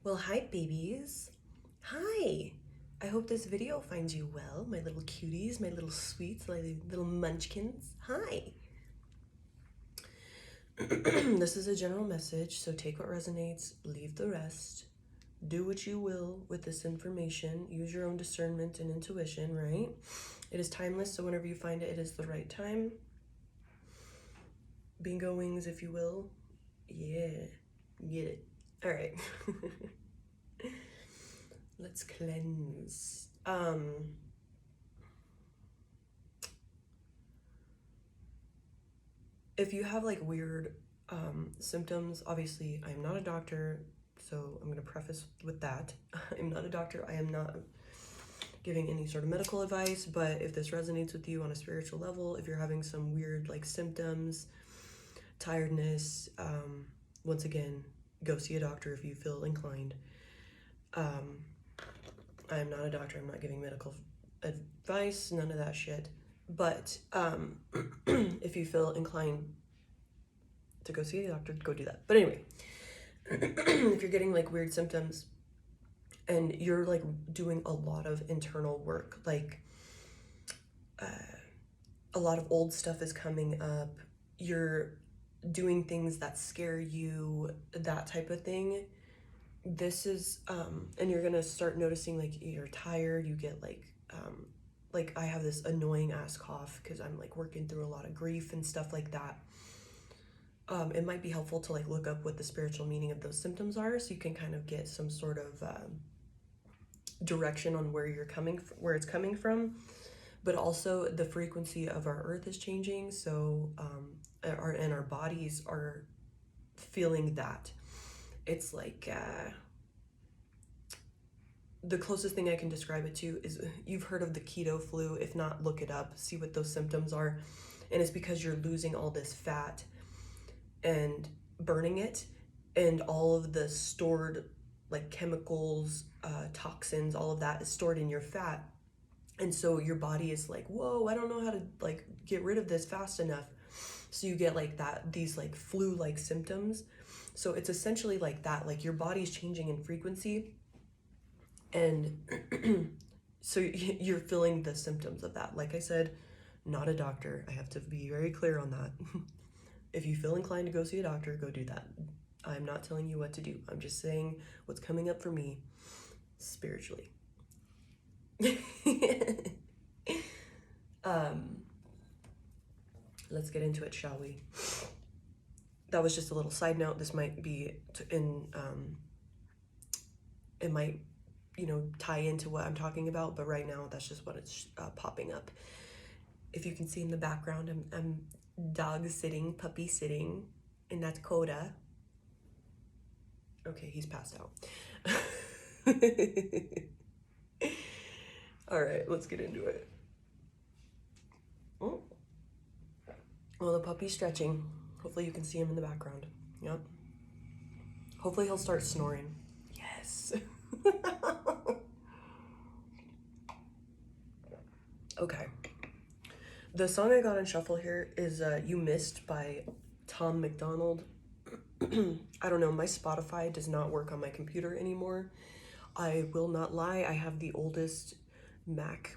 Well, hi, babies. Hi. I hope this video finds you well, my little cuties, my little sweets, my little munchkins. Hi. This is a general message, so take what resonates, leave the rest. Do what you will with this information. Use your own discernment and intuition, right? It is timeless, so whenever you find it, it is the right time. Bingo wings, if you will. Yeah, get it. All right. Let's cleanse. If you have like weird symptoms, obviously I'm not a doctor, so I'm gonna preface with that. I'm not a doctor. I am not giving any sort of medical advice, but if this resonates with you on a spiritual level, if you're having some weird like symptoms, tiredness, once again, go see a doctor if you feel inclined. I am not a doctor. I'm not giving medical advice, none of that shit. But if you feel inclined to go see a doctor, go do that. But anyway, if you're getting like weird symptoms and you're like doing a lot of internal work, like a lot of old stuff is coming up, you're doing things that scare you, that type of thing, this is and you're gonna start noticing like you're tired, you get like I have this annoying ass cough because I'm like working through a lot of grief and stuff like that. It might be helpful to like look up what the spiritual meaning of those symptoms are, so you can kind of get some sort of direction on where where it's coming from. But also the frequency of our earth is changing, so our bodies are feeling that. It's like the closest thing I can describe it to is, you've heard of the keto flu. If not, look it up, see what those symptoms are. And it's because you're losing all this fat and burning it, and all of the stored like chemicals, toxins, all of that is stored in your fat. And so your body is like, whoa, I don't know how to like get rid of this fast enough. So you get like these like flu-like symptoms. So it's essentially like that, like your body's changing in frequency, and so you're feeling the symptoms of that. Like I said, not a doctor. I have to be very clear on that. If you feel inclined to go see a doctor, go do that. I'm not telling you what to do. I'm just saying what's coming up for me spiritually. Let's get into it, shall we? That was just a little side note. This might be it might, tie into what I'm talking about, but right now that's just what it's popping up. If you can see in the background, I'm dog sitting, puppy sitting, and that's Coda. Okay, he's passed out. All right, let's get into it. Oh. Well, the puppy's stretching. Hopefully you can see him in the background. Yep. Hopefully he'll start snoring. Yes. Okay. The song I got on shuffle here is You Missed by Tom McDonald. I don't know, my Spotify does not work on my computer anymore. I will not lie, I have the oldest Mac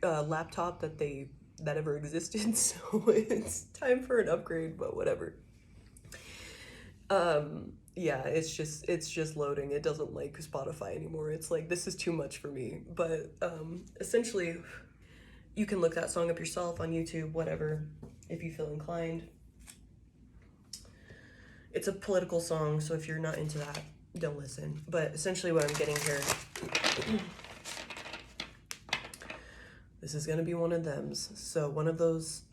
laptop that ever existed, so it's time for an upgrade, but whatever. Yeah, it's just loading. It doesn't like Spotify anymore. It's like, this is too much for me. But essentially, you can look that song up yourself on YouTube, whatever, if you feel inclined. It's a political song, so if you're not into that, don't listen. But essentially what I'm getting here, this is gonna be one of them. So one of those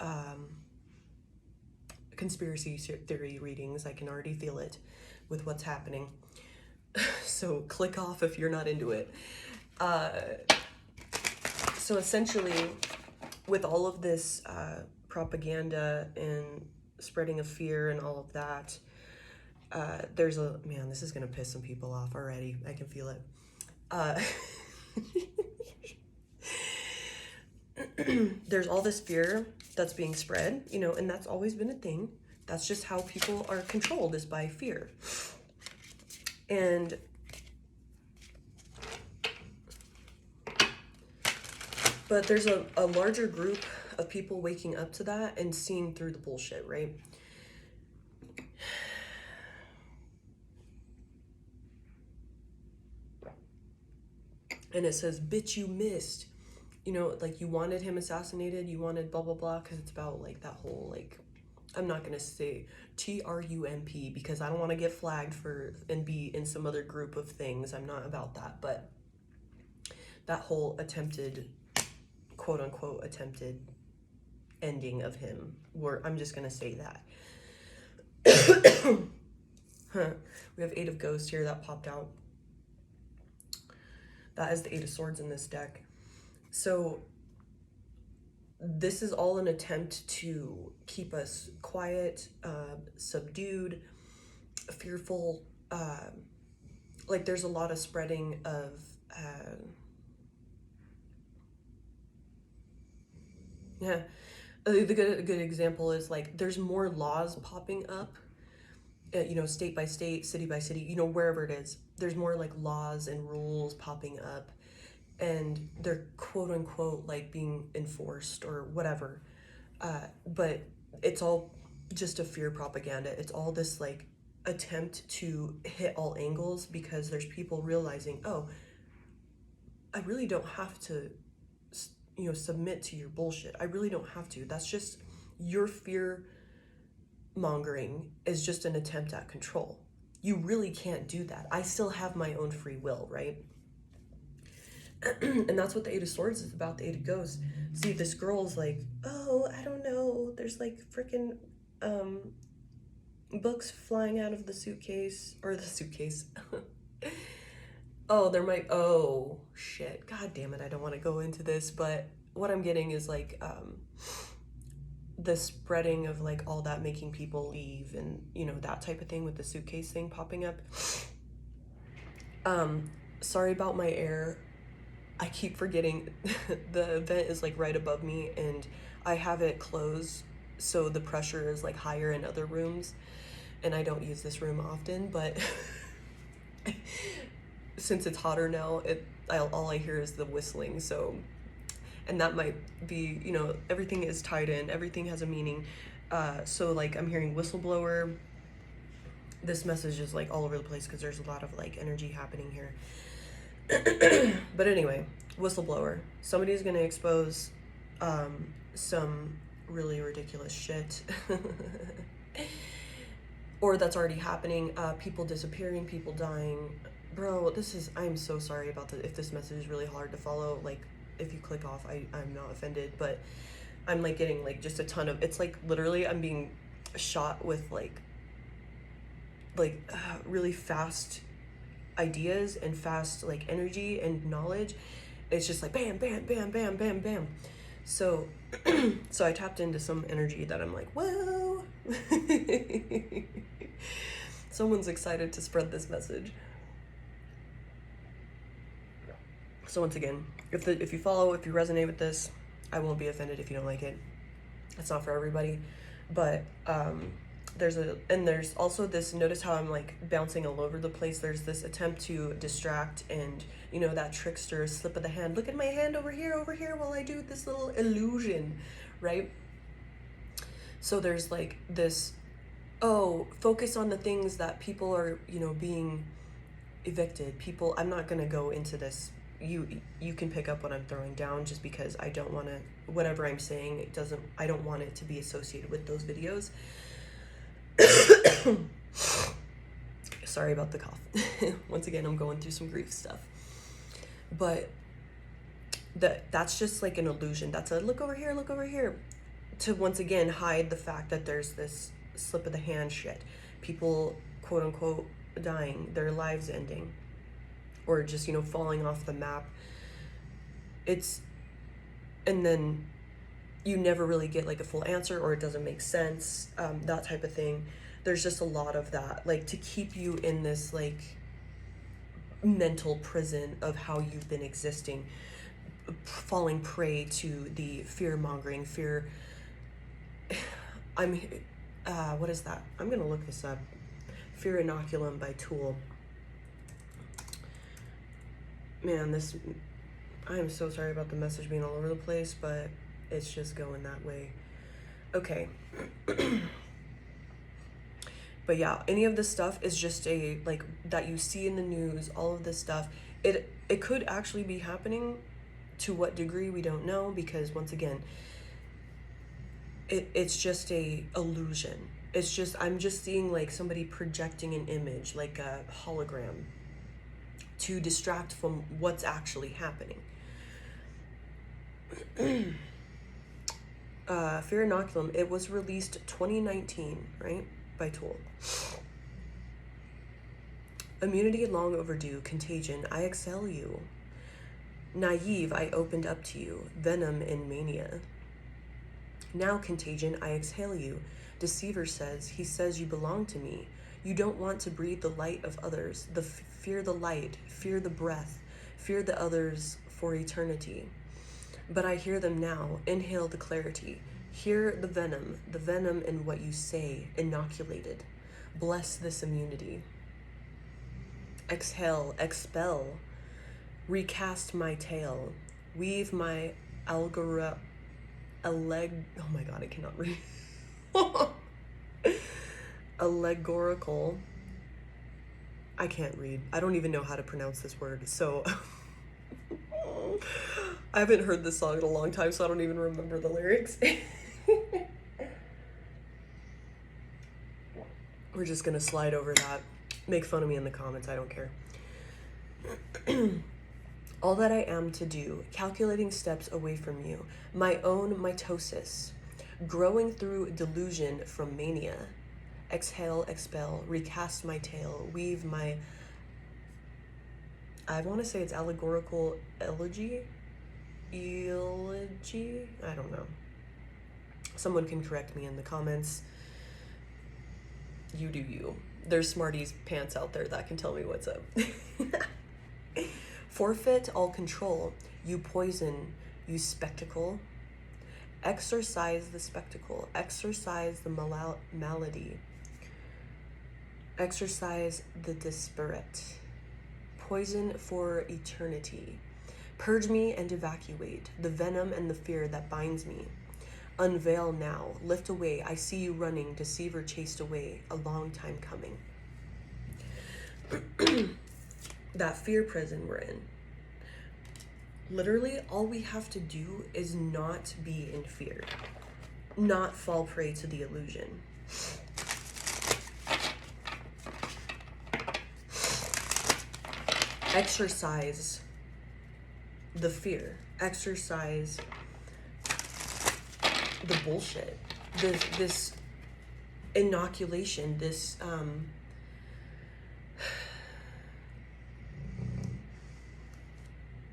conspiracy theory readings, I can already feel it with what's happening. So click off if you're not into it. So essentially, with all of this propaganda and spreading of fear and all of that, man, this is gonna piss some people off already. I can feel it. There's all this fear that's being spread, and that's always been a thing. That's just how people are controlled, is by fear. And but there's a larger group of people waking up to that and seeing through the bullshit, right? And it says, bitch, you missed. You know, like, you wanted him assassinated, you wanted blah, blah, blah, because it's about, like, that whole, like, I'm not going to say Trump because I don't want to get flagged for and be in some other group of things. I'm not about that. But that whole attempted, quote unquote, attempted ending of him, where I'm just going to say that. We have 8 of Ghosts here that popped out. That is the 8 of Swords in this deck. So this is all an attempt to keep us quiet, subdued, fearful. Like, there's a lot of spreading of yeah. The good example is, like, there's more laws popping up, you know, state by state, city by city, you know, wherever it is. There's more, like, laws and rules popping up, and they're quote unquote like being enforced or whatever. But it's all just a fear propaganda. It's all this, like, attempt to hit all angles because there's people realizing, oh, I really don't have to, you know, submit to your bullshit. I really don't have to. That's just your fear mongering is just an attempt at control. You really can't do that. I still have my own free will, right? And that's what the 8 of Swords is about, the 8 of Ghosts. See, this girl's like, oh, I don't know. There's, like, freaking books flying out of the suitcase, or the suitcase. Oh, there might, oh, shit. God damn it, I don't want to go into this, but what I'm getting is, like, the spreading of, like, all that making people leave and, you know, that type of thing with the suitcase thing popping up. Sorry about my air. I keep forgetting the event is, like, right above me, and I have it closed, so the pressure is, like, higher in other rooms, and I don't use this room often, but since it's hotter now, all I hear is the whistling, so, and that might be, you know, everything is tied in, everything has a meaning, so, like, I'm hearing whistleblower. This message is, like, all over the place because there's a lot of, like, energy happening here. But anyway, whistleblower. Somebody's gonna expose some really ridiculous shit. Or that's already happening. People disappearing, people dying. Bro, I'm so sorry about if this message is really hard to follow. Like, if you click off, I'm not offended, but I'm, like, getting, like, just a ton of, it's, like, literally I'm being shot with, like really fast ideas and fast, like, energy and knowledge. It's just like bam, bam, bam, bam, bam, bam. So so I tapped into some energy that I'm like, whoa. Someone's excited to spread this message. So once again, if you follow, if you resonate with this, I won't be offended if you don't like it. It's not for everybody, but there's also this, notice how I'm, like, bouncing all over the place. There's this attempt to distract and, you know, that trickster slip of the hand. Look at my hand over here while I do this little illusion, right? So there's, like, this, oh, focus on the things that people are, you know, being evicted. People, I'm not going to go into this. You can pick up what I'm throwing down, just because I don't want to, whatever I'm saying, I don't want it to be associated with those videos. Sorry about the cough. Once again, I'm going through some grief stuff. But that's just, like, an illusion. That's a look over here, to once again hide the fact that there's this slip of the hand shit. People, quote unquote, dying, their lives ending, or just, you know, falling off the map. And then you never really get, like, a full answer, or it doesn't make sense, that type of thing. There's just a lot of that, like, to keep you in this, like, mental prison of how you've been existing, falling prey to the fear-mongering, what is that? I'm gonna look this up. Fear Inoculum by Tool. Man, this, I am so sorry about the message being all over the place, but it's just going that way. Okay. But yeah, any of this stuff is just a, like, that you see in the news, all of this stuff, it could actually be happening. To what degree, we don't know, because once again, it's just a illusion. It's just, I'm just seeing like somebody projecting an image, like a hologram, to distract from what's actually happening. Fear Inoculum, it was released 2019, right? By Tool. Immunity long overdue. Contagion, I exhale you. Naive, I opened up to you. Venom in mania. Now contagion, I exhale you. Deceiver says, he says you belong to me. You don't want to breathe the light of others. Fear the light, fear the breath, fear the others for eternity. But I hear them now. Inhale the clarity. Hear the venom in what you say, inoculated. Bless this immunity. Exhale, expel. Recast my tale. Weave my oh my god, I cannot read. Allegorical. I can't read. I don't even know how to pronounce this word, so I haven't heard this song in a long time, so I don't even remember the lyrics. We're just gonna slide over that. Make fun of me in the comments, I don't care. All that I am to do, calculating steps away from you, my own mitosis, growing through delusion from mania. Exhale, expel, recast my tale, weave my, I want to say it's allegorical elegy? Elegy? I don't know. Someone can correct me in the comments. You do you. There's smarties pants out there that can tell me what's up. Forfeit all control. You poison, you spectacle. Exorcise the spectacle. Exorcise the malady. Exorcise the disparate. Poison for eternity. Purge me and evacuate the venom and the fear that binds me. Unveil now, lift away. I see you running, deceiver chased away, a long time coming. That fear prison we're in. Literally, all we have to do is not be in fear, not fall prey to the illusion. Exercise the fear. Exercise the bullshit. This inoculation, this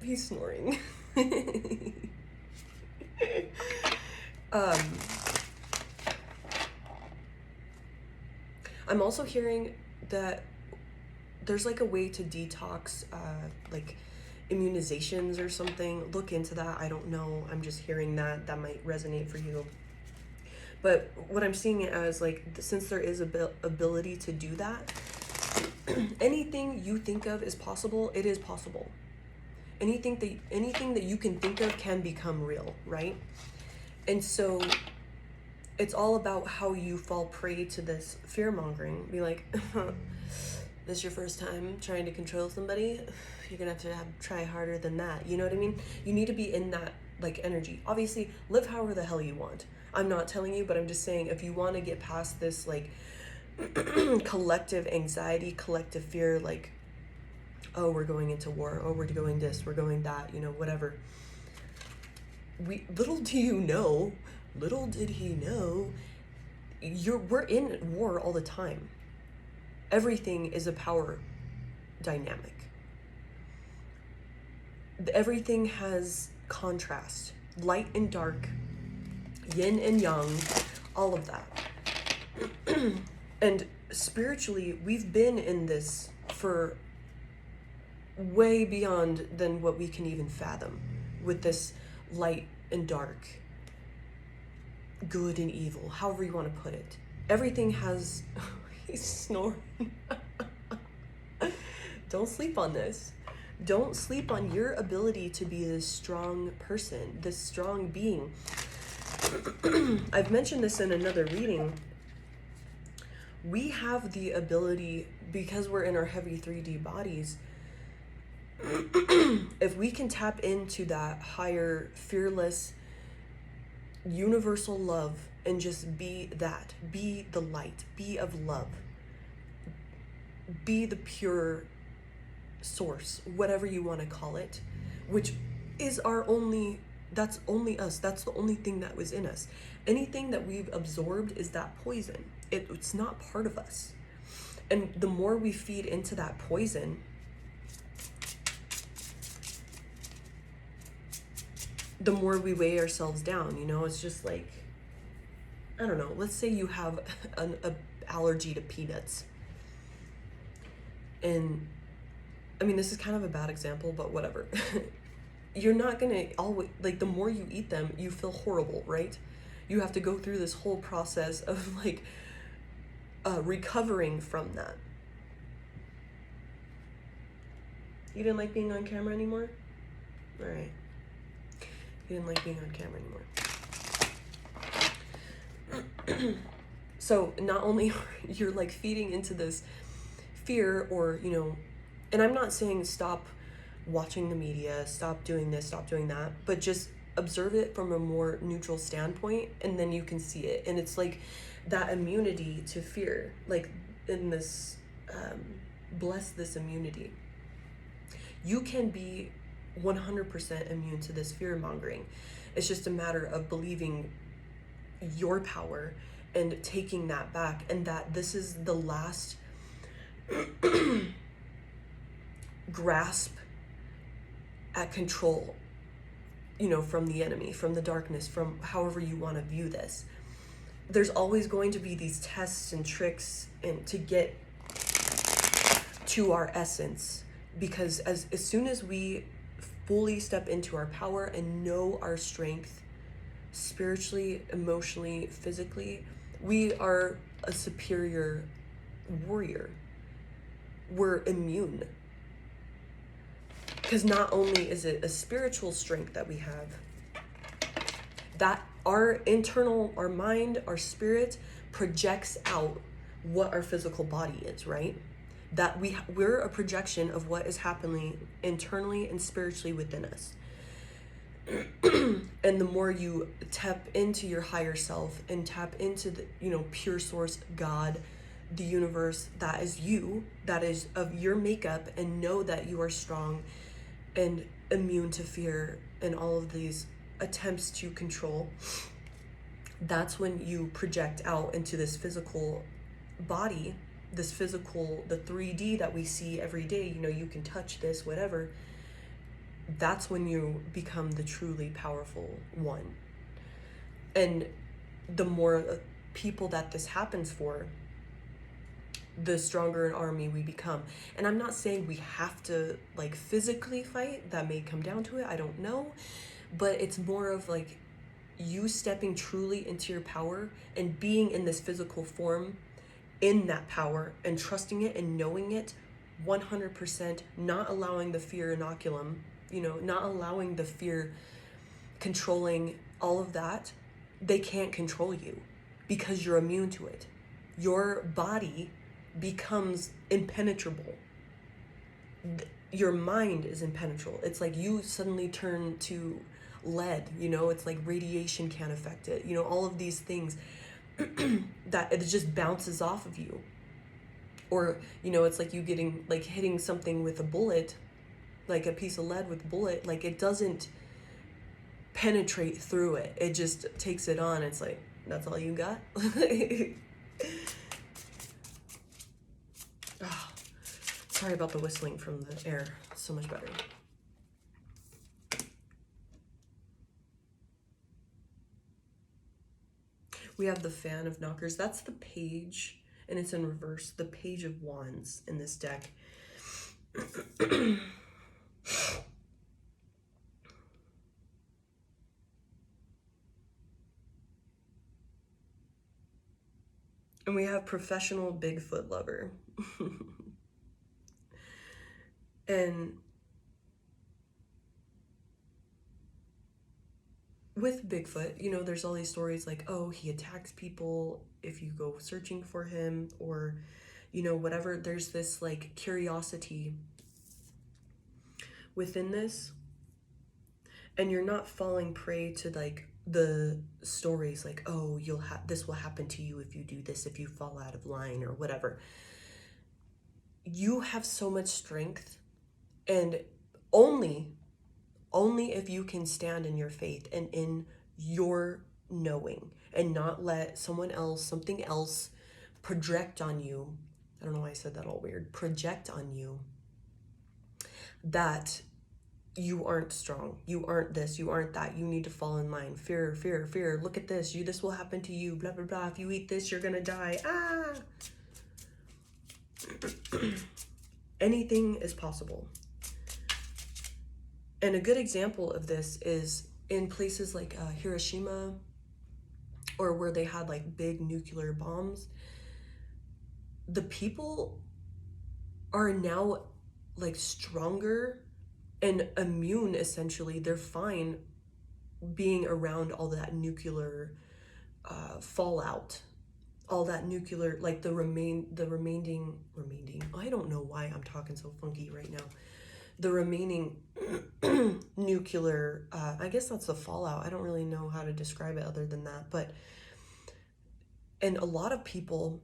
he's snoring. I'm also hearing that there's like a way to detox like immunizations or something. Look into that. I don't know. I'm just hearing that might resonate for you. But what I'm seeing it as, like, since there is a ability to do that, anything you think of is possible. It is possible. Anything that you can think of can become real, right? And so it's all about how you fall prey to this fear mongering. Be like, this your first time trying to control somebody? You're gonna have to try harder than that. You know what I mean? You need to be in that like energy. Obviously, live however the hell you want. I'm not telling you, but I'm just saying, if you want to get past this like collective anxiety, collective fear, like, oh, we're going into war, oh, we're going this, we're going that, you know, whatever. Little did he know, we're in war all the time. Everything is a power dynamic. Everything has contrast, light and dark, yin and yang, all of that. And spiritually, we've been in this for way beyond than what we can even fathom, with this light and dark, good and evil, however you want to put it. Everything has, he's snoring. Don't sleep on this. Don't sleep on your ability to be this strong person, this strong being. I've mentioned this in another reading. We have the ability, because we're in our heavy 3D bodies, if we can tap into that higher, fearless, universal love and just be that, be the light, be of love, be the pure source, whatever you want to call it, which is that's only us. That's the only thing that was in us. Anything that we've absorbed is that poison. It's not part of us. And the more we feed into that poison, the more we weigh ourselves down. It's just like, I don't know, let's say you have an allergy to peanuts. And I mean, this is kind of a bad example, but whatever. You're not gonna always, like, the more you eat them, you feel horrible, right? You have to go through this whole process of like recovering from that. You didn't like being on camera anymore? All right. You didn't like being on camera anymore. So not only you're like feeding into this fear, or, and I'm not saying stop watching the media, stop doing this, stop doing that, but just observe it from a more neutral standpoint, and then you can see it. And it's like that immunity to fear, like in this, bless this immunity. You can be 100% immune to this fear mongering. It's just a matter of believing your power and taking that back, and that this is the last grasp at control, from the enemy, from the darkness, from however you want to view this. There's always going to be these tests and tricks and to get to our essence, because as soon as we fully step into our power and know our strength spiritually, emotionally, physically, we are a superior warrior. We're immune. Because not only is it a spiritual strength that we have, that our mind, our spirit projects out what our physical body is, right? That we're a projection of what is happening internally and spiritually within us. And the more you tap into your higher self and tap into the, pure source, God, the universe, that is you, that is of your makeup, and know that you are strong and immune to fear and all of these attempts to control, that's when you project out into this physical body, the 3D that we see every day. You can touch this, whatever. That's when you become the truly powerful one. And the more people that this happens for, the stronger an army we become. And I'm not saying we have to like physically fight. That may come down to it, I don't know. But it's more of like you stepping truly into your power and being in this physical form, in that power, and trusting it and knowing it 100%, not allowing the fear inoculum, not allowing the fear controlling all of that. They can't control you because you're immune to it. Your body becomes impenetrable. Your mind is impenetrable. It's like you suddenly turn to lead, it's like radiation can't affect it, all of these things that it just bounces off of you. Or, it's like you hitting something with a bullet, like a piece of lead with a bullet, like it doesn't penetrate through it. It just takes it on. It's like, that's all you got? Oh, sorry about the whistling from the air. It's so much better. We have the Fan of Knockers. That's the page, and it's in reverse. The Page of Wands in this deck. And we have Professional Bigfoot Lover. And with Bigfoot, you know, there's all these stories like, oh, he attacks people if you go searching for him, or, you know, whatever. There's this like curiosity within this, and you're not falling prey to like the stories like, oh, you'll have this will happen to you if you do this, if you fall out of line or whatever. You have so much strength, and only if you can stand in your faith and in your knowing, and not let someone else, something else project on you. I don't know why I said that all weird. Project on you that you aren't strong, you aren't this, you aren't that, you need to fall in line. Fear, fear, fear. Look at this. This will happen to you. Blah, blah, blah. If you eat this, you're gonna die. Ah. Anything is possible. And a good example of this is in places like Hiroshima, or where they had like big nuclear bombs. The people are now like stronger and immune, essentially. They're fine being around all that nuclear fallout, all that nuclear, like the remaining, I don't know why I'm talking so funky right now. The remaining nuclear, I guess that's the fallout. I don't really know how to describe it other than that. But, and a lot of people,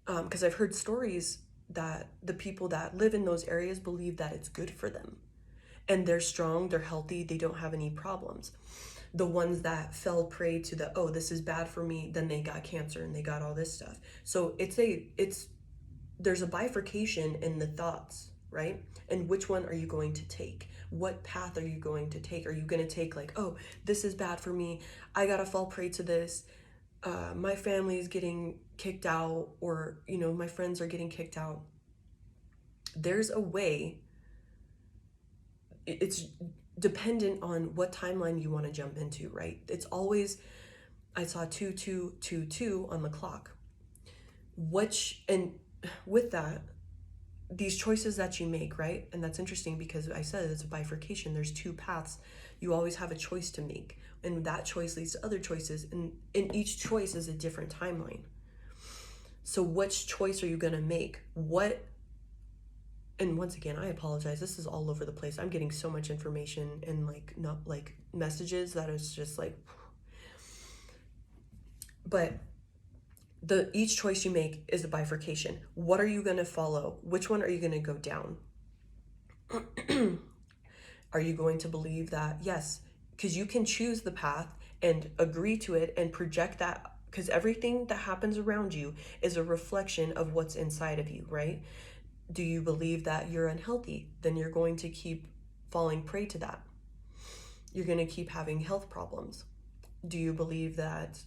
because I've heard stories that the people that live in those areas believe that it's good for them. And they're strong, they're healthy, they don't have any problems. The ones that fell prey to the, oh, this is bad for me, then they got cancer and they got all this stuff. So there's a bifurcation in the thoughts, right? And which one are you going to take? What path are you going to take? Are you going to take like, oh, this is bad for me, I gotta fall prey to this, my family is getting kicked out, or, you know, my friends are getting kicked out. There's a way. It's dependent on what timeline you want to jump into, right? It's always, I saw 2222 on the clock. And with that, these choices that you make, right? And that's interesting because I said it's a bifurcation. There's two paths. You always have a choice to make, and that choice leads to other choices, and each choice is a different timeline. So which choice are you going to make? And once again, I apologize. This is all over the place. I'm getting so much information and like not like messages that is just like, but each choice you make is a bifurcation. What are you going to follow? Which one are you going to go down? Are you going to believe that? Yes, because you can choose the path and agree to it and project that, because everything that happens around you is a reflection of what's inside of you, right? Do you believe that you're unhealthy? Then you're going to keep falling prey to that. You're going to keep having health problems. Do you believe that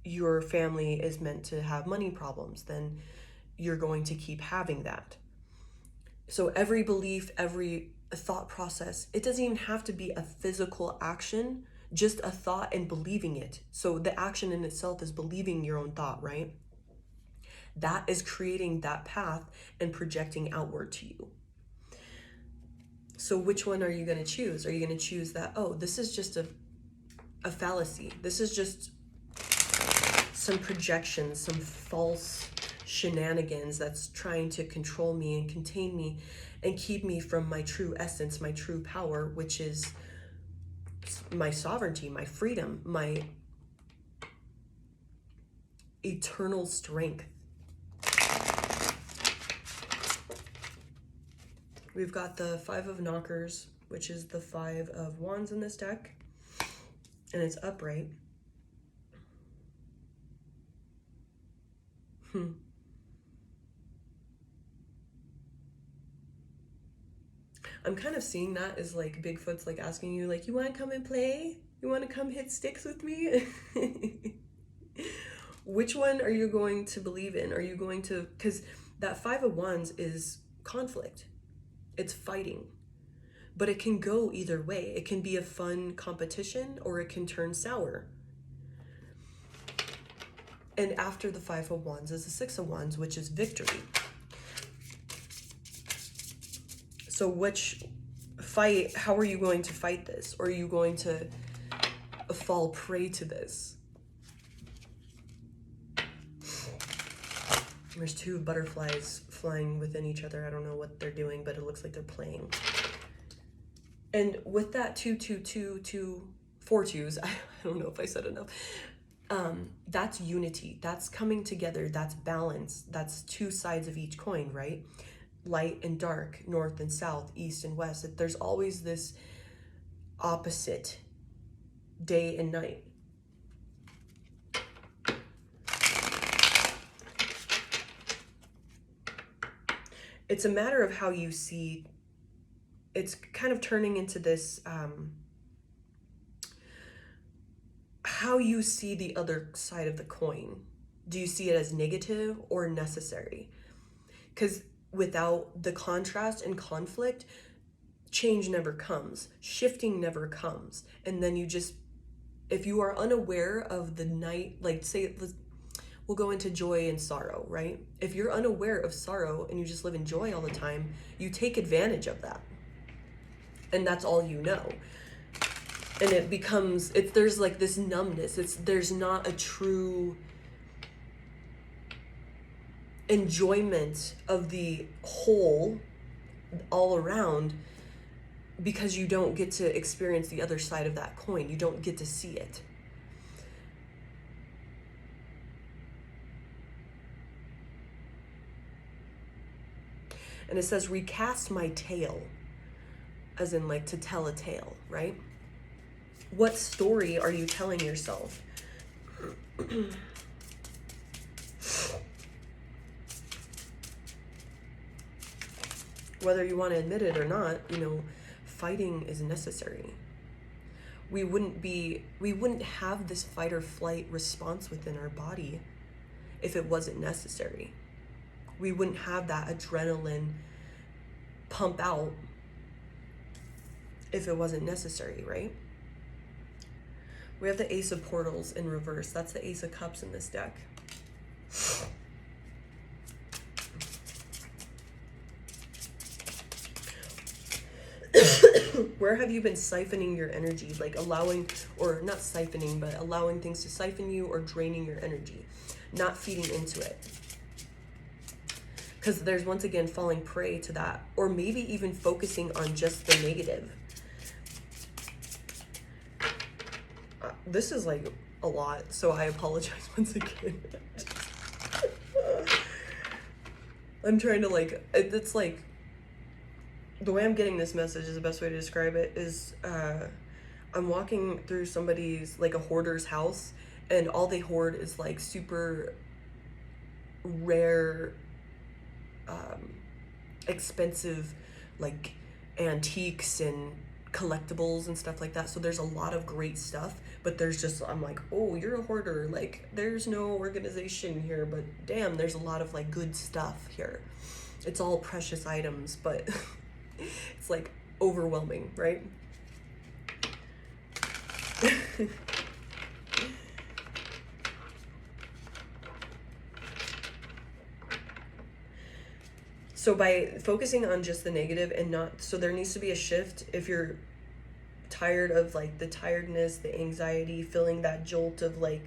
your family is meant to have money problems? Then you're going to keep having that. So every belief, every thought process, it doesn't even have to be a physical action, just a thought and believing it. So the action in itself is believing your own thought, right? That is creating that path and projecting outward to you. So which one are you going to choose? Are you going to choose that, oh, this is just a fallacy. This is just some projection, some false shenanigans that's trying to control me and contain me and keep me from my true essence, my true power, which is my sovereignty, my freedom, my eternal strength. We've got the 5 of knockers, which is the 5 of wands in this deck, and it's upright. I'm kind of seeing that as like Bigfoot's like asking you, like, you want to come and play? You want to come hit sticks with me? Which one are you going to believe in? Are you going to, because that 5 of wands is conflict. It's fighting, but it can go either way. It can be a fun competition or it can turn sour. And after the 5 of wands is the 6 of wands, which is victory. So which fight, how are you going to fight this? Or are you going to fall prey to this? There's two butterflies flying within each other. I don't know what they're doing, but it looks like they're playing. And with that 2, 2, 2, 2, 4 twos, I don't know if I said enough. That's unity. That's coming together. That's balance. That's two sides of each coin, right? Light and dark, north and south, east and west. There's always this opposite, day and night. It's a matter of how you see. It's kind of turning into this, how you see the other side of the coin. Do you see it as negative or necessary? Because without the contrast and conflict, change never comes, shifting never comes. And then you just, if you are unaware of the night, like say, we'll go into joy and sorrow, right? If you're unaware of sorrow and you just live in joy all the time, you take advantage of that. And that's all you know. And it becomes, there's like this numbness. There's not a true enjoyment of the whole all around, because you don't get to experience the other side of that coin. You don't get to see it. And it says, recast my tale, as in like to tell a tale, right? What story are you telling yourself? Whether you want to admit it or not, fighting is necessary. We wouldn't have this fight or flight response within our body if it wasn't necessary. We wouldn't have that adrenaline pump out if it wasn't necessary, right? We have the Ace of Portals in reverse. That's the Ace of Cups in this deck. Where have you been siphoning your energy? Like allowing, or not siphoning, but allowing things to siphon you or draining your energy. Not feeding into it. Because there's once again falling prey to that. Or maybe even focusing on just the negative. This is like a lot, so I apologize once again. I'm trying to it's like, the way I'm getting this message is the best way to describe it is, I'm walking through somebody's, like a hoarder's house, and all they hoard is like super rare, expensive, like antiques and collectibles and stuff like that. So there's a lot of great stuff, but I'm like, oh, you're a hoarder. Like there's no organization here, but damn, there's a lot of like good stuff here. It's all precious items, but it's like overwhelming, right? So by focusing on just the negative and not, so there needs to be a shift. If you're tired of like the tiredness, the anxiety, feeling that jolt of like,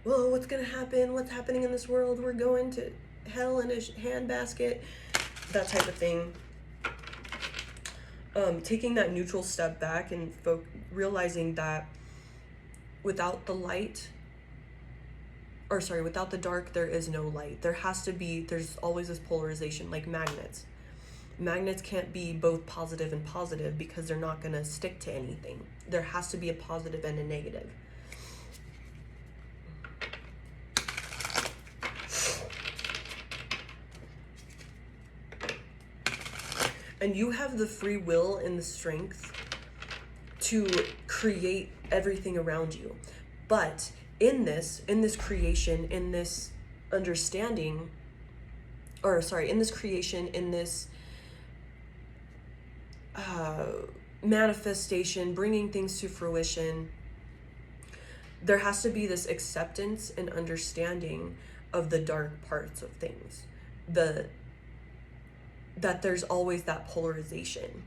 whoa, what's gonna happen? What's happening in this world? We're going to hell in a handbasket, that type of thing. Taking that neutral step back and realizing that without the light, without the dark, there is no light. There's always this polarization, like magnets. Magnets can't be both positive and positive because they're not gonna stick to anything. There has to be a positive and a negative. And you have the free will and the strength to create everything around you. But in this creation, in this understanding, in this creation, in this manifestation, bringing things to fruition, there has to be this acceptance and understanding of the dark parts of things. That there's always that polarization.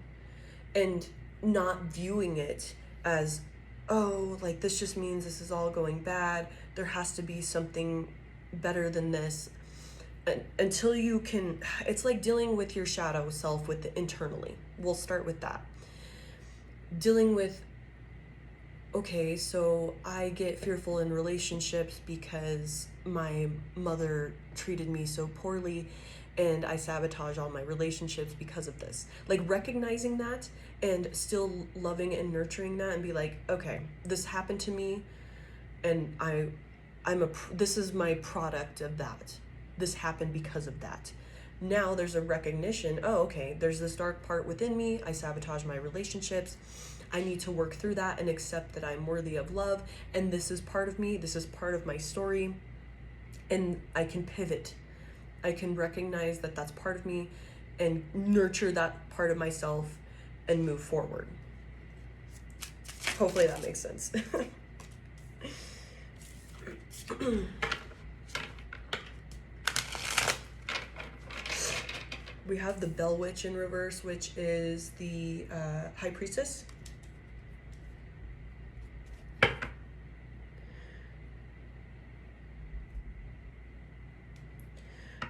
and not viewing it as, oh, like this just means this is all going bad. There has to be something better than this. Until you can, it's like dealing with your shadow self with internally. We'll start with that. Dealing with, okay, so I get fearful in relationships because my mother treated me so poorly, and I sabotage all my relationships because of this. Like recognizing that and still loving and nurturing that, and be like, okay, this happened to me, and this is my product of that. This happened because of that. Now there's a recognition, oh, okay, there's this dark part within me. I sabotage my relationships. I need to work through that and accept that I'm worthy of love. And this is part of me. This is part of my story. And I can pivot. I can recognize that that's part of me and nurture that part of myself and move forward. Hopefully that makes sense. We have the Bell Witch in reverse, which is the High Priestess.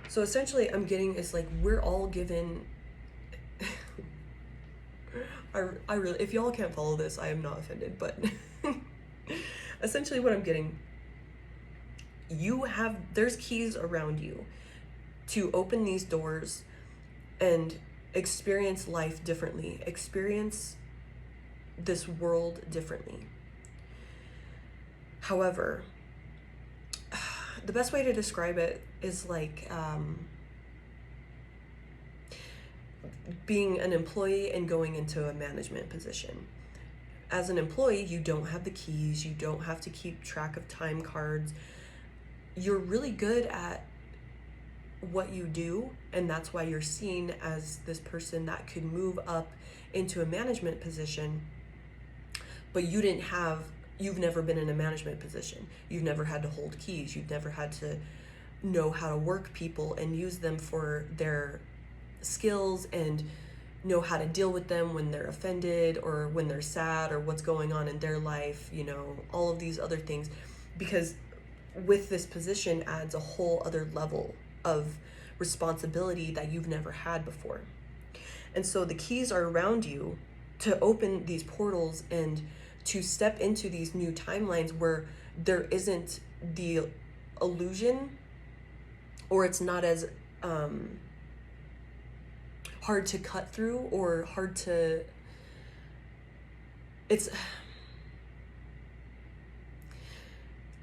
So essentially I'm getting is like, we're all given, I really, if y'all can't follow this, I am not offended, but essentially what I'm getting, there's keys around you to open these doors and experience life differently, experience this world differently. However, the best way to describe it is like being an employee and going into a management position. As an employee, you don't have the keys, you don't have to keep track of time cards. You're really good at what you do, and that's why you're seen as this person that could move up into a management position. But you've never been in a management position. You've never had to hold keys. You've never had to know how to work people and use them for their skills and know how to deal with them when they're offended or when they're sad or what's going on in their life, all of these other things. Because with this position adds a whole other level of responsibility that you've never had before. And so the keys are around you to open these portals and to step into these new timelines where there isn't the illusion, or it's not as hard to cut through or hard to,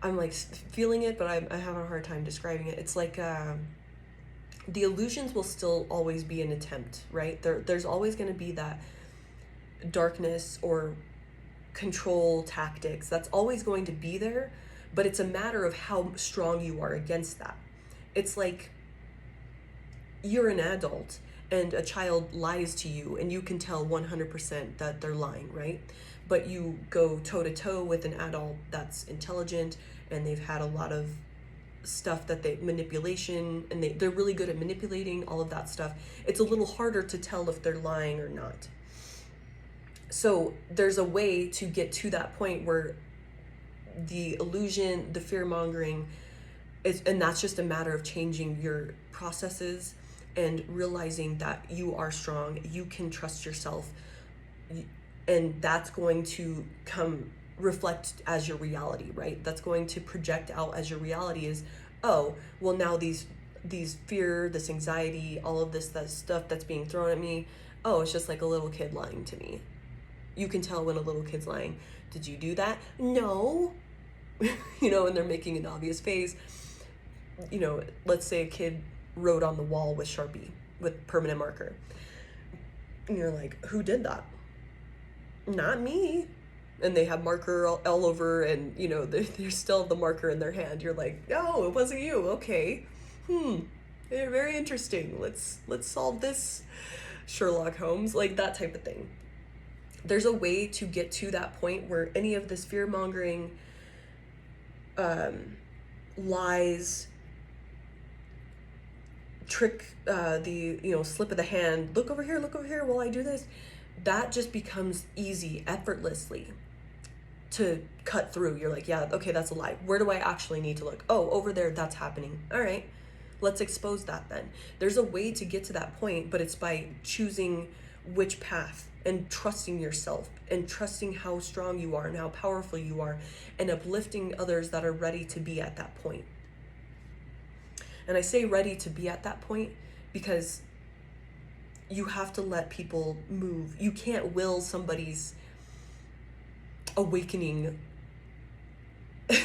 I'm like feeling it, but I have a hard time describing it. It's like the illusions will still always be an attempt, right? There's always going to be that darkness or control tactics. That's always going to be there, but it's a matter of how strong you are against that. It's like you're an adult and a child lies to you and you can tell 100% that they're lying, right? But you go toe to toe with an adult that's intelligent and they've had a lot of stuff that manipulation, and they're really good at manipulating all of that stuff. It's a little harder to tell if they're lying or not. So there's a way to get to that point where the illusion, the fear mongering and that's just a matter of changing your processes and realizing that you are strong, you can trust yourself, and that's going to reflect as your reality, right? That's going to project out as your reality is, oh, well, now these fear, this anxiety, all of that stuff that's being thrown at me, oh, it's just like a little kid lying to me. You can tell when a little kid's lying. Did you do that? No. And they're making an obvious face. Let's say a kid wrote on the wall with Sharpie, with permanent marker. And you're like, who did that? Not me. And they have marker all over, and they still have the marker in their hand. You're like, no, it wasn't you. Okay. They're very interesting. Let's solve this, Sherlock Holmes, like that type of thing. There's a way to get to that point where any of this fear-mongering, lies, trick, the slip of the hand, look over here while I do this, that just becomes easy, effortlessly to cut through. You're like, yeah, okay, that's a lie. Where do I actually need to look? Oh, over there, that's happening. All right, let's expose that then. There's a way to get to that point, but it's by choosing which path and trusting yourself and trusting how strong you are and how powerful you are and uplifting others that are ready to be at that point. And I say ready to be at that point because you have to let people move. You can't will somebody's awakening.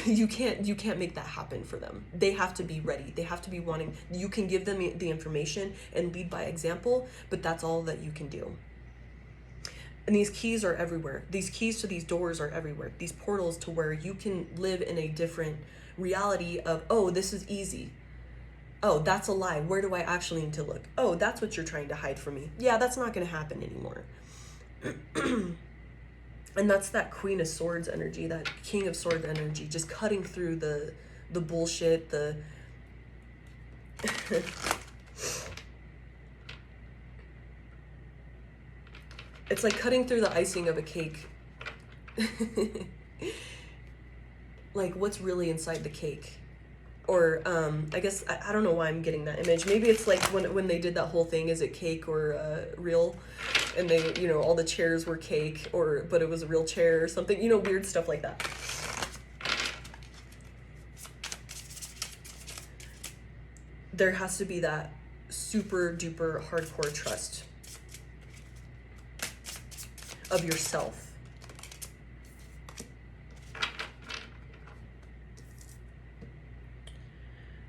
you can't make that happen for them. They have to be ready. They have to be wanting. You can give them the information and lead by example, but that's all that you can do. And these keys are everywhere. These keys to these doors are everywhere. These portals to where you can live in a different reality of, oh, this is easy. Oh, that's a lie. Where do I actually need to look? Oh, that's what you're trying to hide from me. Yeah, that's not going to happen anymore. And that's that Queen of Swords energy, that King of Swords energy, just cutting through the bullshit, the it's like cutting through the icing of a cake. Like, what's really inside the cake? Or I guess I don't know why I'm getting that image. Maybe it's like when they did that whole thing, is it cake or real? And they, you know, all the chairs were cake, but it was a real chair or something, you know, weird stuff like that. There has to be that super duper hardcore trust of yourself.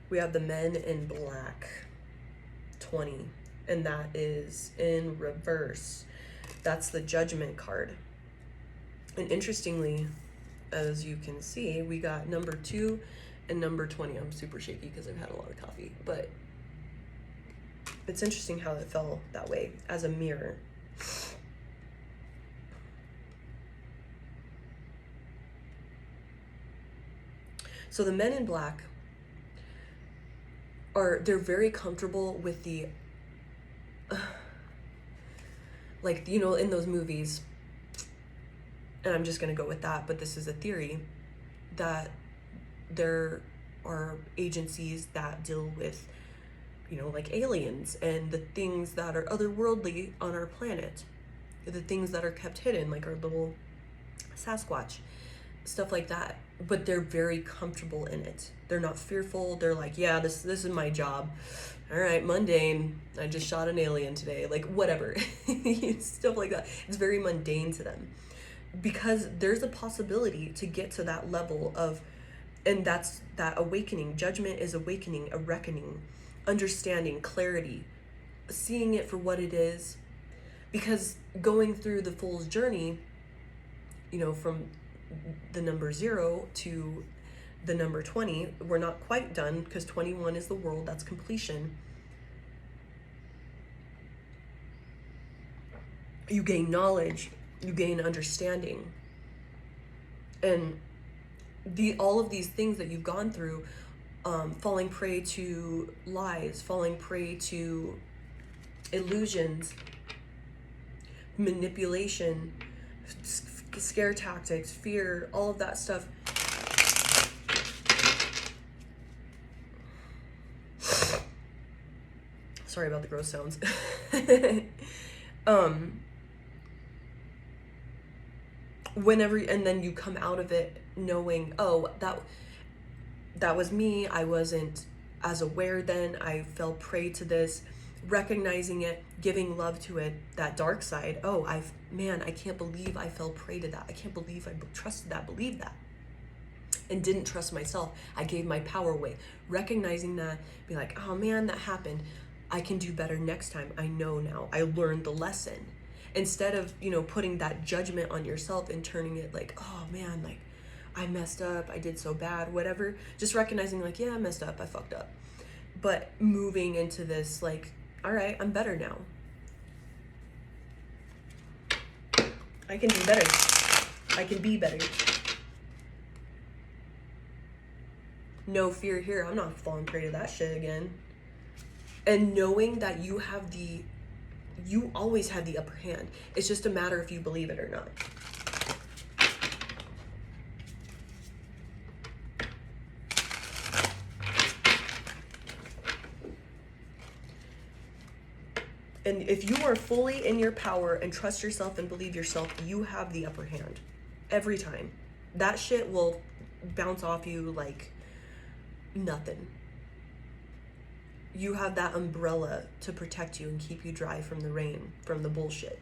We have the Men in Black 20, and that is in reverse. That's the Judgment card. And interestingly, as you can see, we got number 2 and number 20. I'm super shaky because I've had a lot of coffee, but it's interesting how it fell that way as a mirror. So the Men in Black they're very comfortable with the like, you know, in those movies, and I'm just gonna go with that, but this is a theory, that there are agencies that deal with, you know, like aliens and the things that are otherworldly on our planet, the things that are kept hidden, like our little Sasquatch, stuff like that. But they're very comfortable in it. They're not fearful. They're like, yeah, this is my job. All right, mundane. I just shot an alien today. Like, whatever. Stuff like that. It's very mundane to them. Because there's a possibility to get to that level of, and that's that awakening. Judgment is awakening, a reckoning, understanding, clarity, seeing it for what it is. Because going through the Fool's journey, you know, from the number 0 to the number 20, we're not quite done, because 21 is the world, that's completion. You gain knowledge, you gain understanding, and all of these things that you've gone through, falling prey to lies, falling prey to illusions, manipulation, scare tactics, fear, all of that stuff. Sorry about the gross sounds. Whenever, and then you come out of it knowing, oh, that was me. I wasn't as aware then. I fell prey to this, recognizing it, giving love to it, that dark side. Oh, I can't believe I fell prey to that. I can't believe I trusted that, believed that, and didn't trust myself. I gave my power away. Recognizing that, be like, oh man, that happened. I can do better next time. I know now. I learned the lesson. Instead of, you know, putting that judgment on yourself and turning it like, oh man, like I messed up, I did so bad, whatever. Just recognizing like, yeah, I messed up, I fucked up. But moving into this like, all right, I'm better now. I can do better. I can be better. No fear here. I'm not falling prey to that shit again. And knowing that you have the You always have the upper hand. It's just a matter if you believe it or not. And if you are fully in your power and trust yourself and believe yourself, you have the upper hand. Every time. That shit will bounce off you like nothing. You have that umbrella to protect you and keep you dry from the rain, from the bullshit.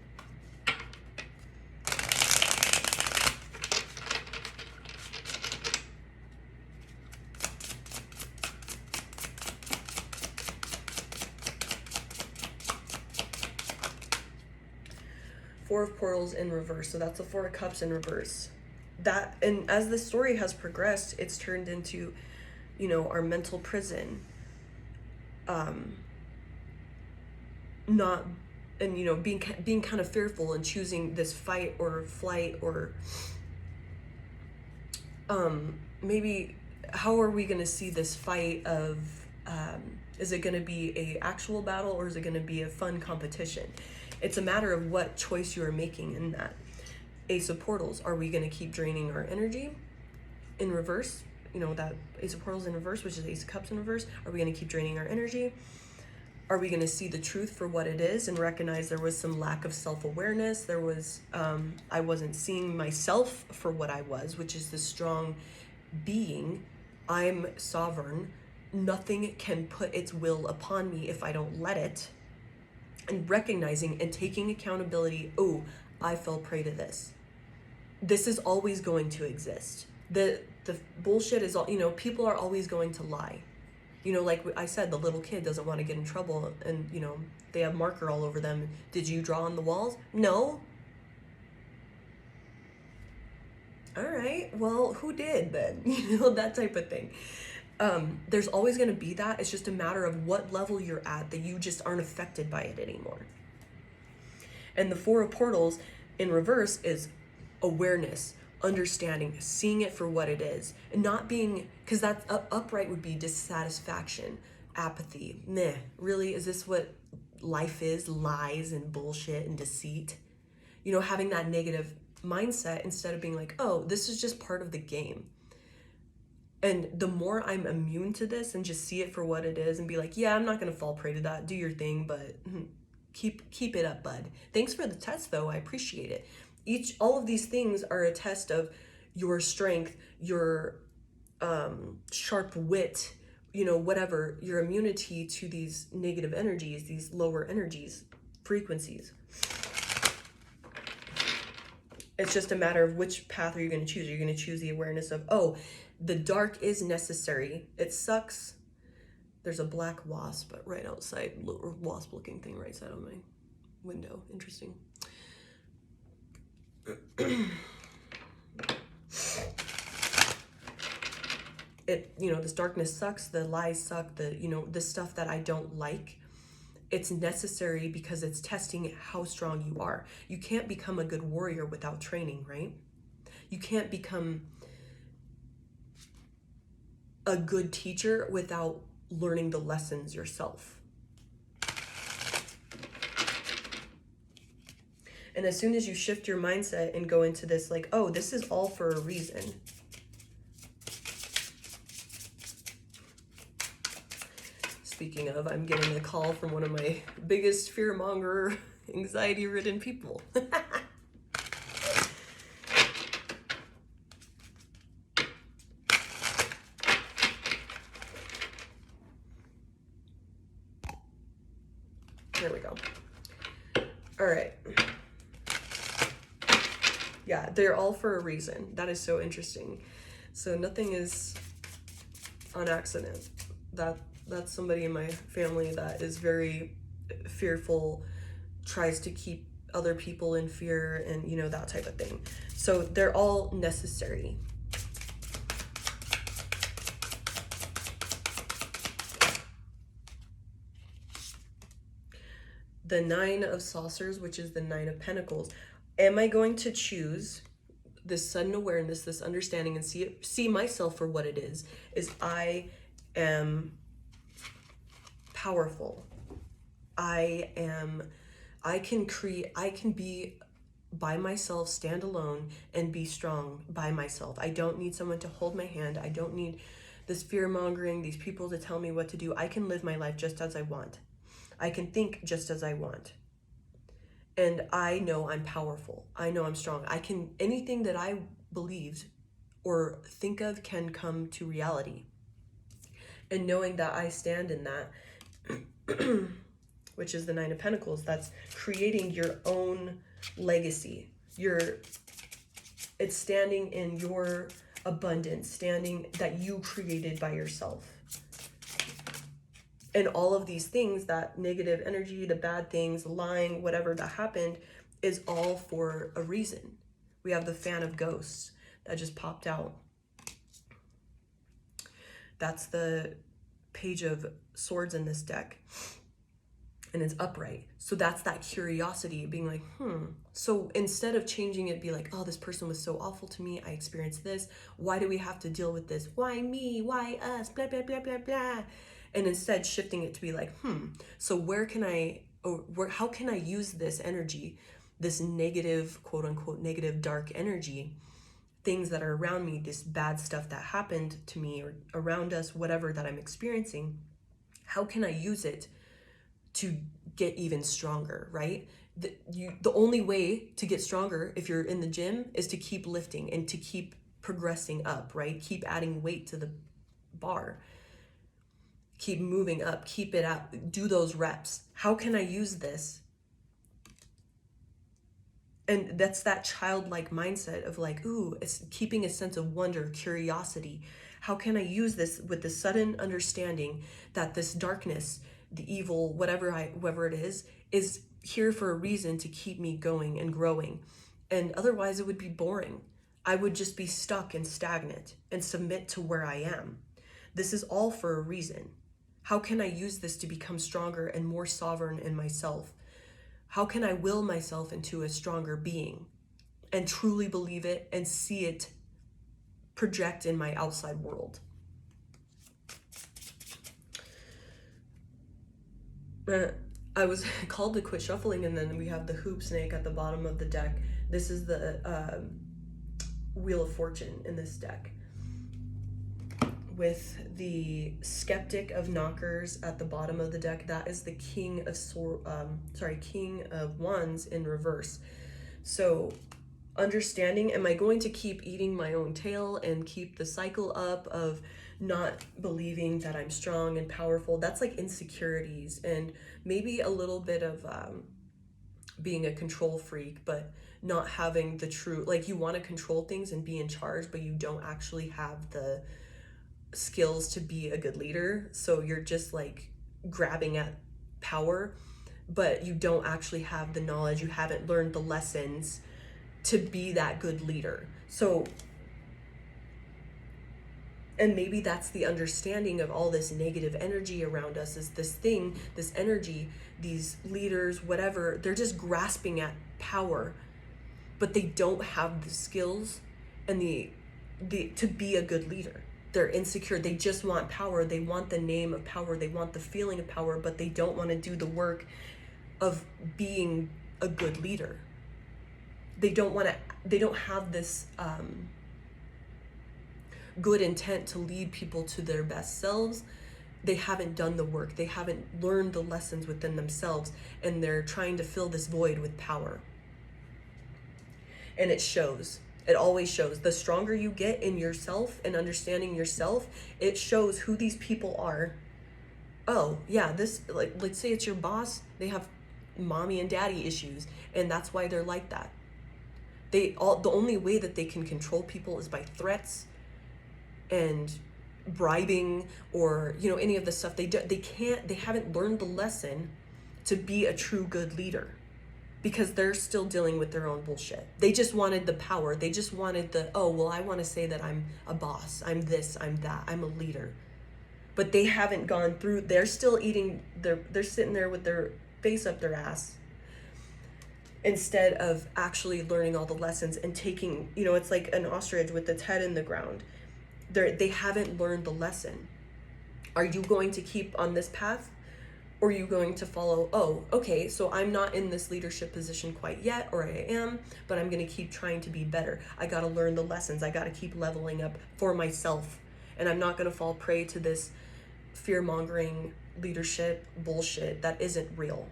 Four of Portals in reverse. So that's the Four of Cups in reverse. That, and as the story has progressed, it's turned into, you know, our mental prison. Not, and you know, being kind of fearful and choosing this fight or flight, or maybe how are we going to see this fight of, is it going to be a actual battle, or is it going to be a fun competition? It's a matter of what choice you are making in that. Ace of Portals, are we going to keep draining our energy in reverse? You know, that Ace of Portals in reverse, which is Ace of Cups in reverse. Are we going to keep draining our energy? Are we going to see the truth for what it is and recognize there was some lack of self-awareness? There was, I wasn't seeing myself for what I was, which is this strong being. I'm sovereign. Nothing can put its will upon me if I don't let it. And recognizing and taking accountability. Oh, I fell prey to this. This is always going to exist. The bullshit is all, you know, people are always going to lie. You know, like I said, the little kid doesn't want to get in trouble, and, you know, they have marker all over them. Did you draw on the walls? No. All right, well, who did then? You know, that type of thing. There's always going to be that. It's just a matter of what level you're at, that you just aren't affected by it anymore. And the Four of Portals in reverse is awareness, understanding, seeing it for what it is, and not being, because that's upright would be dissatisfaction, apathy. Meh, really, is this what life is? Lies and bullshit and deceit. You know, having that negative mindset instead of being like, oh, this is just part of the game. And the more I'm immune to this and just see it for what it is and be like, yeah, I'm not going to fall prey to that. Do your thing, but keep it up, bud. Thanks for the test, though. I appreciate it. All of these things are a test of your strength, your sharp wit, you know, whatever, your immunity to these negative energies, these lower energies, frequencies. It's just a matter of which path are you going to choose. Are you going to choose the awareness of, oh, the dark is necessary. It sucks. There's a black wasp right outside, or wasp looking thing right side of my window. Interesting. It, you know, this darkness sucks, the lies suck, the, you know, the stuff that I don't like. It's necessary because it's testing how strong you are. You can't become a good warrior without training, right? You can't become a good teacher without learning the lessons yourself. And as soon as you shift your mindset and go into this, like, oh, this is all for a reason. Speaking of, I'm getting a call from one of my biggest fearmonger, anxiety-ridden people. There we go. All right. Yeah, they're all for a reason. That is so interesting. So nothing is on accident. That's somebody in my family that is very fearful, tries to keep other people in fear, and, you know, that type of thing. So they're all necessary. The Nine of Saucers, which is the Nine of Pentacles. Am I going to choose this sudden awareness, this understanding, and see myself for what it is I am powerful. I am I can be by myself, stand alone, and be strong by myself. I don't need someone to hold my hand. I don't need this fear mongering, these people to tell me what to do. I can live my life just as I want. I can think just as I want. And I know I'm powerful. I know I'm strong. Anything that I believed or think of can come to reality. And knowing that I stand in that, which is the Nine of Pentacles, that's creating your own legacy. It's standing in your abundance, standing that you created by yourself. And all of these things, that negative energy, the bad things, lying, whatever that happened, is all for a reason. We have the Fan of Ghosts that just popped out. That's the Page of Swords in this deck. And it's upright. So that's that curiosity, being like, So instead of changing it, be like, oh, this person was so awful to me. I experienced this. Why do we have to deal with this? Why me? Why us? Blah, blah, blah, blah, blah. And instead shifting it to be like, so how can I use this energy, this negative, quote unquote, negative, dark energy, things that are around me, this bad stuff that happened to me or around us, whatever that I'm experiencing, how can I use it to get even stronger, right? The only way to get stronger if you're in the gym is to keep lifting and to keep progressing up, right? Keep adding weight to the bar. Keep moving up, keep it up, do those reps. How can I use this? And that's that childlike mindset of like, it's keeping a sense of wonder, curiosity. How can I use this with the sudden understanding that this darkness, the evil, whoever it is here for a reason to keep me going and growing. And otherwise it would be boring. I would just be stuck and stagnant and submit to where I am. This is all for a reason. How can I use this to become stronger and more sovereign in myself? How can I will myself into a stronger being and truly believe it and see it project in my outside world? I was called to quit shuffling, and then we have the hoop snake at the bottom of the deck. This is the Wheel of Fortune in this deck, with the Skeptic of Knockers at the bottom of the deck. That is the King of Wands in reverse. So understanding, am I going to keep eating my own tail and keep the cycle up of not believing that I'm strong and powerful? That's like insecurities and maybe a little bit of being a control freak, but not having the true, like you want to control things and be in charge, but you don't actually have the skills to be a good leader. So you're just like grabbing at power, but you don't actually have the knowledge. You haven't learned the lessons to be that good leader. So, and maybe that's the understanding of all this negative energy around us, is this thing, this energy, these leaders, whatever, they're just grasping at power, but they don't have the skills and the to be a good leader. They're insecure. They just want power. They want the name of power. They want the feeling of power, but they don't want to do the work of being a good leader. They don't have this good intent to lead people to their best selves. They haven't done the work. They haven't learned the lessons within themselves, and they're trying to fill this void with power. And it shows. It always shows. The stronger you get in yourself and understanding yourself, it shows who these people are. Oh, yeah, this, like, let's say it's your boss. They have mommy and daddy issues, and that's why they're like that. The only way that they can control people is by threats and bribing, or any of the stuff. They haven't learned the lesson to be a true good leader, because they're still dealing with their own bullshit. They just wanted the power. They just wanted I want to say that I'm a boss, I'm this, I'm that, I'm a leader. But they haven't gone through, they're still eating, they're sitting there with their face up their ass, instead of actually learning all the lessons and taking, it's like an ostrich with its head in the ground. They haven't learned the lesson. Are you going to keep on this path Or are you going to follow, oh, okay, so I'm not in this leadership position quite yet, or I am, but I'm going to keep trying to be better. I got to learn the lessons. I got to keep leveling up for myself. And I'm not going to fall prey to this fear-mongering leadership bullshit that isn't real.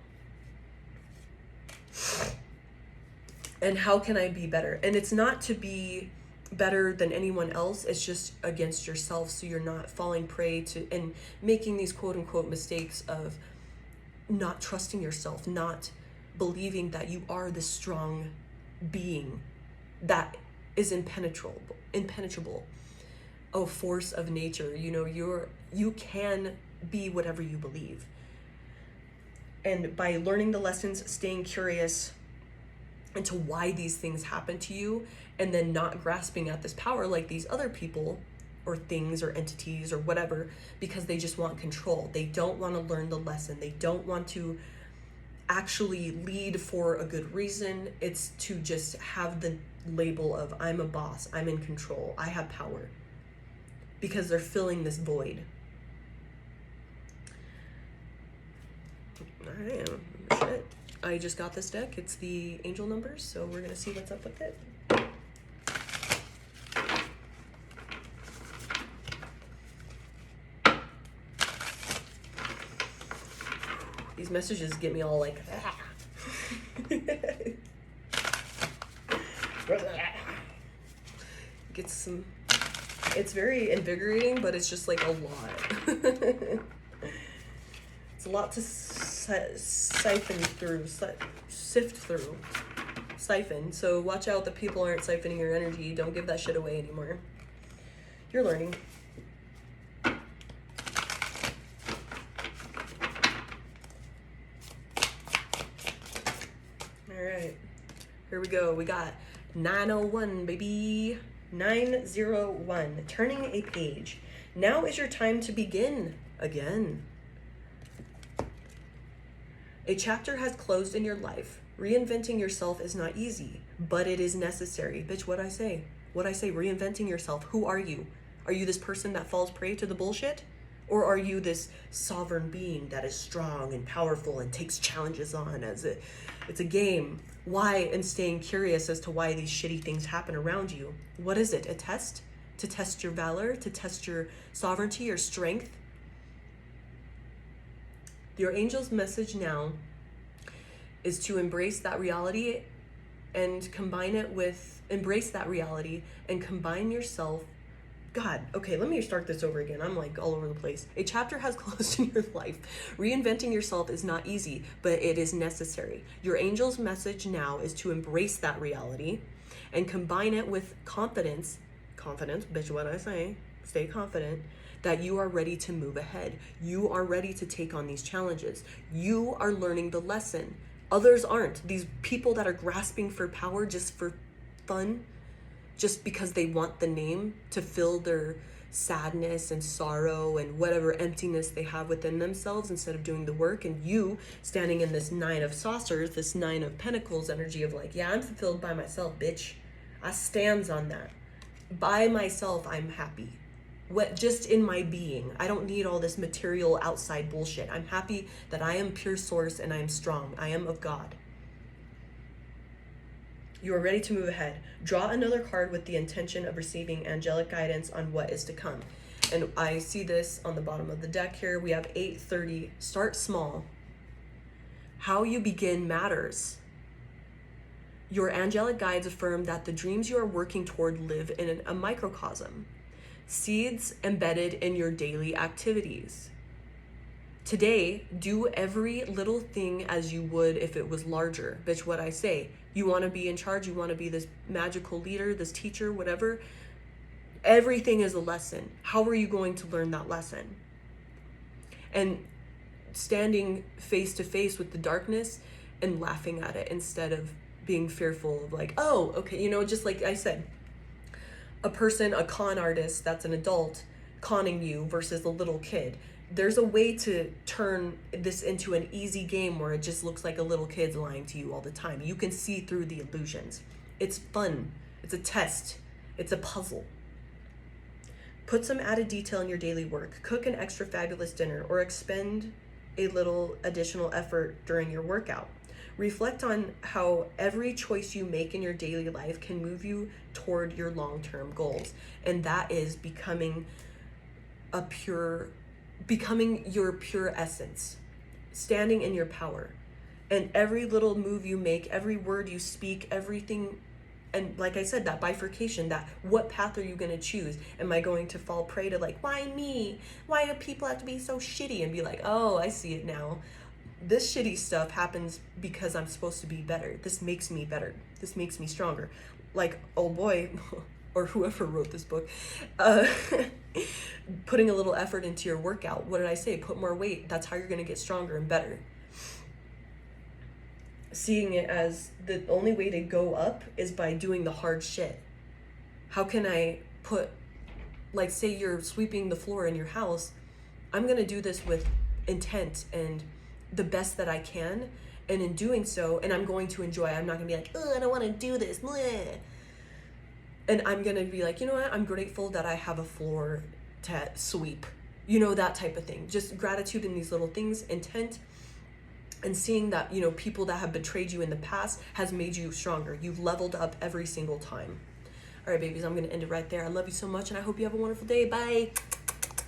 And how can I be better? And it's not to be better than anyone else, it's just against yourself, so you're not falling prey to and making these quote-unquote mistakes of not trusting yourself, not believing that you are this strong being that is impenetrable, a force of nature. You know, you can be whatever you believe. And by learning the lessons, staying curious into why these things happen to you, and then not grasping at this power like these other people or things or entities or whatever, because they just want control. They don't want to learn the lesson. They don't want to actually lead for a good reason. It's to just have the label of I'm a boss, I'm in control, I have power, because they're filling this void. Shit. I just got this deck. It's the angel numbers, so we're gonna see what's up with it. These messages get me all like, Get some, it's very invigorating, but it's just like a lot. It's a lot to siphon through, sift through, siphon. So watch out that people aren't siphoning your energy. Don't give that shit away anymore. You're learning. Here we go. We got 901, baby. 901. Turning a page. Now is your time to begin again. A chapter has closed in your life. Reinventing yourself is not easy, but it is necessary. Bitch, what'd I say? Reinventing yourself. Who are you? Are you this person that falls prey to the bullshit? Or are you this sovereign being that is strong and powerful and takes challenges on as it's a game? Why? And staying curious as to why these shitty things happen around you. What is it? A test? To test your valor? To test your sovereignty, your strength? Your angel's message now is to embrace that reality and combine yourself. God, okay, let me start this over again. I'm like all over the place. A chapter has closed in your life. Reinventing yourself is not easy, but it is necessary. Your angel's message now is to embrace that reality and combine it with confidence, bitch, what I say, stay confident, that you are ready to move ahead. You are ready to take on these challenges. You are learning the lesson. Others aren't. These people that are grasping for power just for fun, just because they want the name to fill their sadness and sorrow and whatever emptiness they have within themselves instead of doing the work. And you standing in this 9 of saucers, this 9 of pentacles energy of like, yeah, I'm fulfilled by myself, bitch. I stands on that. By myself, I'm happy. Just in my being. I don't need all this material outside bullshit. I'm happy that I am pure source and I am strong. I am of God. You are ready to move ahead. Draw another card with the intention of receiving angelic guidance on what is to come. And I see this on the bottom of the deck here. We have 830. Start small. How you begin matters. Your angelic guides affirm that the dreams you are working toward live in a microcosm. Seeds embedded in your daily activities. Today, do every little thing as you would if it was larger. Bitch, what I say. You want to be in charge. You want to be this magical leader, this teacher, whatever. Everything is a lesson. How are you going to learn that lesson? And standing face to face with the darkness and laughing at it instead of being fearful of like, oh, okay, you know, just like I said, a con artist that's an adult conning you versus a little kid. There's a way to turn this into an easy game where it just looks like a little kid's lying to you all the time. You can see through the illusions. It's fun. It's a test. It's a puzzle. Put some added detail in your daily work. Cook an extra fabulous dinner or expend a little additional effort during your workout. Reflect on how every choice you make in your daily life can move you toward your long-term goals. And that is becoming your pure essence, standing in your power. And every little move you make, every word you speak, everything, and like I said, that bifurcation, that what path are you going to choose? Am I going to fall prey to like, why me? Why do people have to be so shitty? And be like, oh, I see it now. This shitty stuff happens because I'm supposed to be better. This makes me better. This makes me stronger. Like, oh boy, or whoever wrote this book, putting a little effort into your workout. What did I say? Put more weight. That's how you're going to get stronger and better. Seeing it as the only way to go up is by doing the hard shit. How can I put, like, say you're sweeping the floor in your house, I'm going to do this with intent and the best that I can, and in doing so, and I'm going to enjoy. I'm not going to be like, oh, I don't want to do this. Bleh. And I'm going to be like, you know what? I'm grateful that I have a floor to sweep. You know, that type of thing. Just gratitude in these little things, intent, and seeing that, you know, people that have betrayed you in the past has made you stronger. You've leveled up every single time. All right, babies, I'm going to end it right there. I love you so much, and I hope you have a wonderful day. Bye.